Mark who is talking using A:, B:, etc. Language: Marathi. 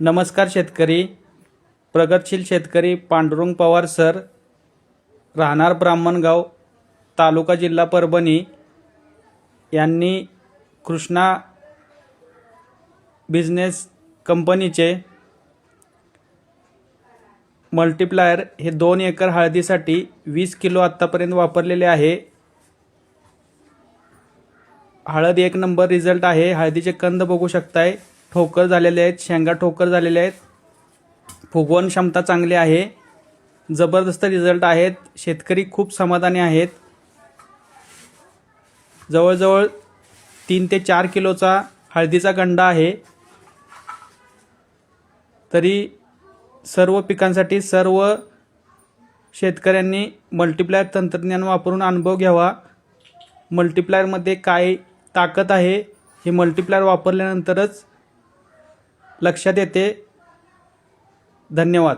A: नमस्कार शेतकरी, प्रगतशील शेतकरी पांडुरंग पवार सर, राहणार ब्राह्मणगाव, तालुका जिल्हा परभणी यांनी कृष्णा बिझनेस कंपनीचे मल्टीप्लायर हे 2 एकर हळदीसाठी 20 किलो आत्तापर्यंत वापरलेले आहे। हळद एक नंबर रिझल्ट आहे। हळदीचे कंद बघू शकताय, ठोकर झालेले आहेत, शेंगा ठोकर झालेले आहेत, फुगवण क्षमता चांगली आहे, जबरदस्त रिझल्ट आहेत। शेतकरी खूप समाधानी आहेत। जवळजवळ 3 ते 4 किलोचा हळदीचा गंडा आहे। तरी सर्व पिकांसाठी सर्व शेतकऱ्यांनी मल्टीप्लायर तंत्रज्ञान वापरून अनुभव घ्यावा। मल्टीप्लायरमध्ये काय ताकद आहे हे मल्टीप्लायर वापरल्यानंतरच लक्षात येते। धन्यवाद।